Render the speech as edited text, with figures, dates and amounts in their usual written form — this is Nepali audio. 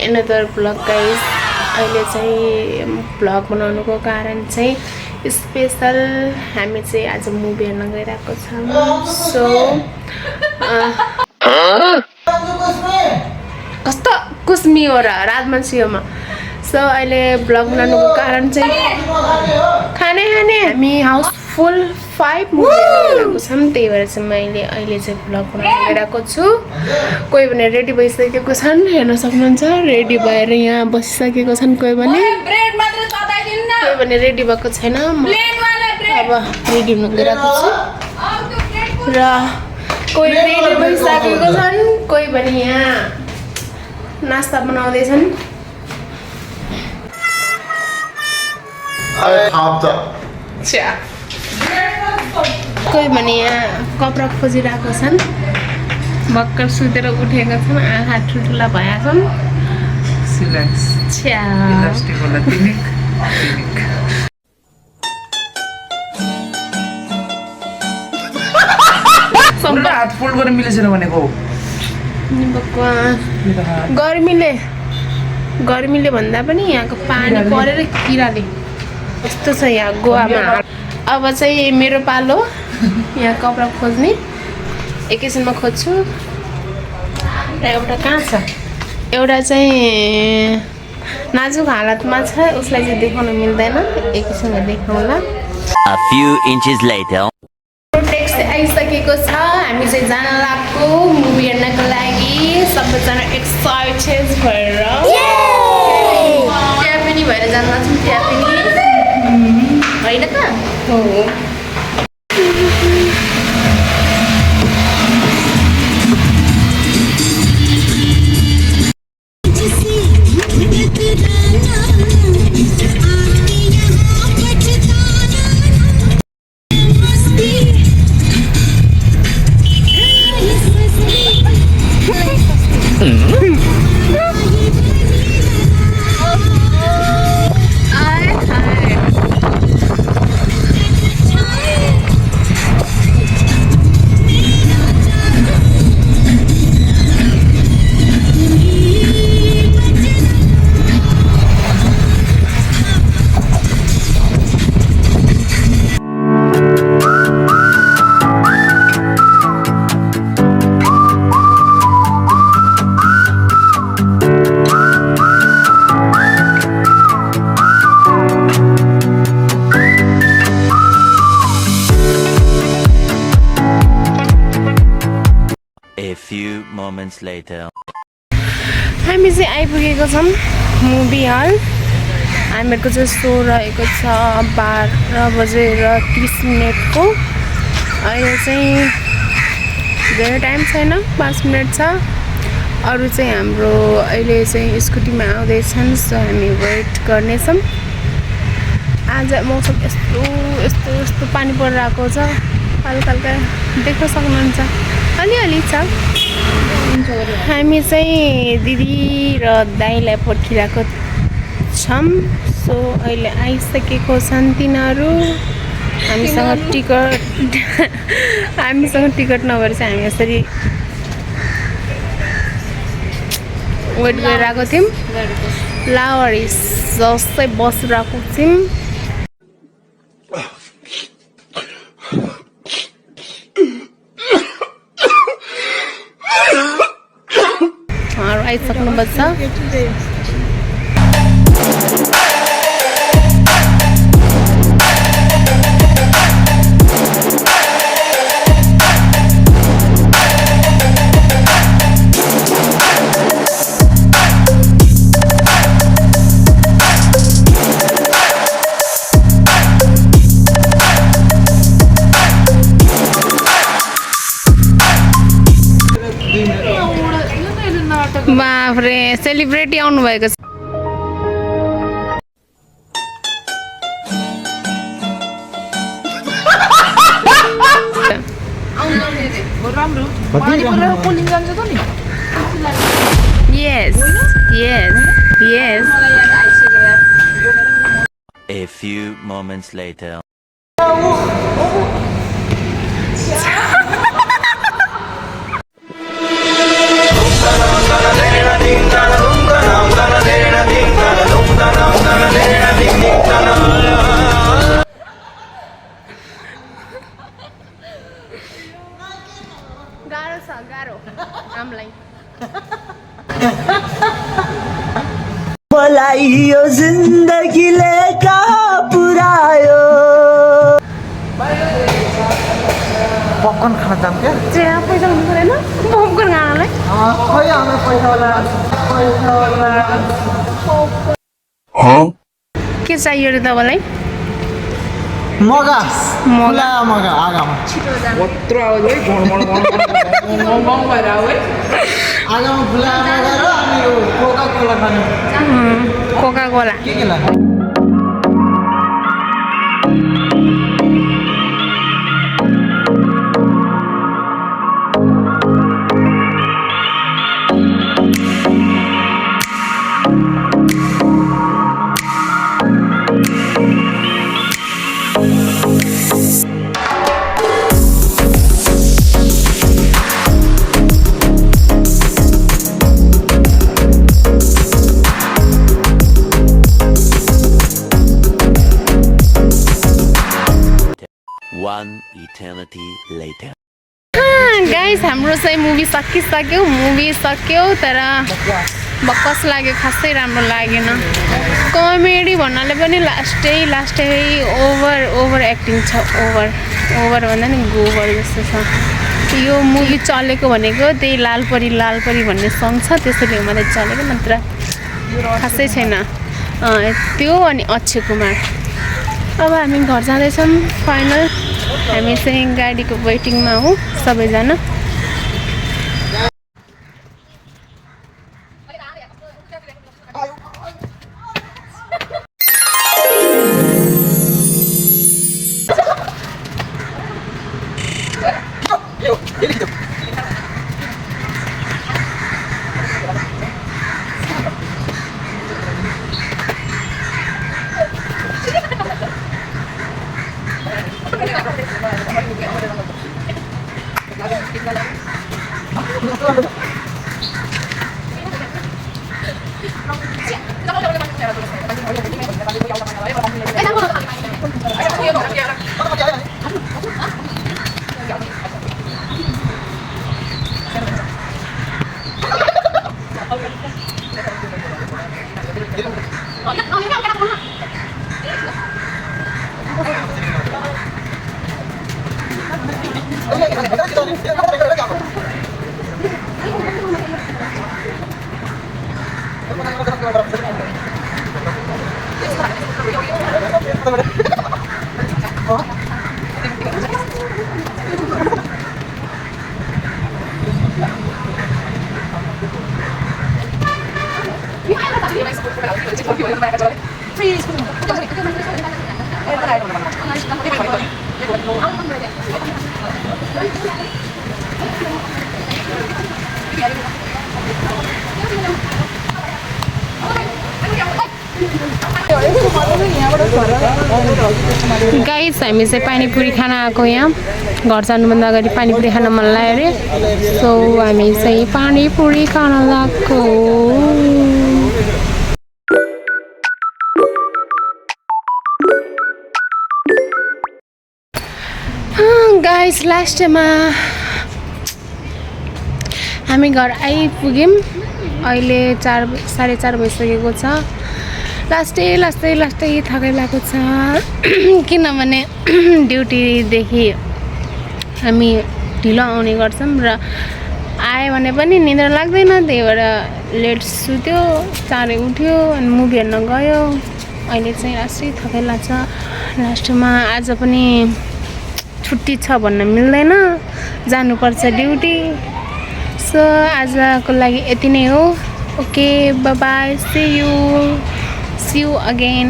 another vlog guys. अहिले चाहिँ भ्लग बनाउनुको कारण चाहिँ स्पेशल हामी चाहिँ आज मुभी हेर्न गइरहेको छौँ सो कस्तो कुस्मी हो र राजमान्छेमा सो अहिले भ्लग बनाउनुको कारण चाहिँ खाने हामी हाउसफुल 5 मुभी हेर्नको छौँ त्यही भएर चाहिँ मैले अहिले चाहिँ भ्लग बनाउन गइरहेको छु कोही भने रेडी भइसकेको छन् हेर्न सक्नुहुन्छ रेडी भएर यहाँ बसिसकेको छन् कोही भने रेडी भएको छैन अब रेडी हुन गइरहेको छु र कोही रेडी भइसकेको छन् कोही भने यहाँ नास्ता बनाउँदैछन् कोही भने यहाँ कपडा खोजिरहेको छन् भर्खर सुतेर उठेका छन् आँखा ठुल्ठुला भएका छन् हात फोल्ड गरेर मिलेछ भनेको गर्मीले भन्दा पनि यहाँको पानी परेर किराले यस्तो छ यहाँ गोवामा अब चाहिँ मेरो पालो यहाँ कपडा खोज्ने एकैछिनमा खोज्छु र एउटा कहाँ छ एउटा चाहिँ नाजुक हालतमा छ उसलाई चाहिँ देखाउन मिल्दैन एकैछिनमा देखाउँला A few inches later taxi आइसकेको छ हामी चाहिँ जान लागेको मुभी हेर्नको लागि सबैजना एक्साइटेड भएर त्यहाँ पनि भएर जान लाग्छौँ त्यहाँ पनि होइन त हो A few moments later हामी चाहिँ आइपुगेको छौँ मुभी हल हामीहरूको चाहिँ सो रहेको छ 12:30 अहिले चाहिँ धेरै टाइम छैन 5 मिनट छ अरू चाहिँ हाम्रो अहिले चाहिँ स्कुटीमा आउँदैछन् सो हामी वेट गर्नेछौँ आज मौसम यस्तो पानी परिरहेको छ हल्का हल्का देख्न सक्नुहुन्छ अलिअलि छ हामी चाहिँ दिदी र दाइलाई पर्खिरहेको छौँ सो अहिले आइसकेको छन् तिनीहरू हामीसँग टिकट नभएर चाहिँ हामी यसरी वेट गरिरहेको थियौँ लावरी जस्तै बसिरहेको थियौँ आइसक्नुपर्छ बाफ्रे सेलिब्रेटी आउनु भएको छ yes A few moments later मलाई यो जिन्दगीले कहाँ पुर्यायो पपकर्न खान जाम क्या चिया पैसा हुनु परेन पपकर्न खानलाई खै हाम्रो पैसा होला के चाहियो रे तपाईँलाई मगा मुला मगा आगामा आगामा फुला मगा र अनि यो कोका कोला खाने कोका कोला के लाने One eternity later. गाइस हाम्रो चाहिँ मुभी सकिसक्यो तर बक्कस लाग्यो खासै राम्रो लागेन कमेडी भन्नाले पनि लास्टै ओभर एक्टिङ छ ओभर भन्दा नि गोबर जस्तो छ यो मुभी चलेको भनेको त्यही लालपरी भन्ने सङ छ त्यसैले मात्रै चलेको नत्र खासै छैन त्यो अनि अक्षय कुमार अब हामी घर जाँदैछौँ फाइनल हामी चाहिँ गाडीको वेटिङमा हौँ सबैजना गाइस हामी चाहिँ पानीपुरी खान आएको यहाँ घर जानुभन्दा अगाडि पानीपुरी खान मन लाग्यो अरे सो हामी चाहिँ पानीपुरी खान लागेको गाइस लास्टमा हामी घर आइपुग्यौँ अहिले 4:30 भइसकेको छ लास्टै थकाइ लागेको छ किनभने ड्युटीदेखि हामी ढिलो आउने गर्छौँ र आयो भने पनि निद्रा लाग्दैन त्यही भएर लेट सुत्यो 4 उठ्यो अनि मुभी हेर्न गयो अहिले चाहिँ लास्टै थकाइ लाग्छ लास्टमा आज पनि छुट्टी छ भन्न मिल्दैन जानुपर्छ ड्युटी सो आजको लागि यति नै हो okay bye bye see you again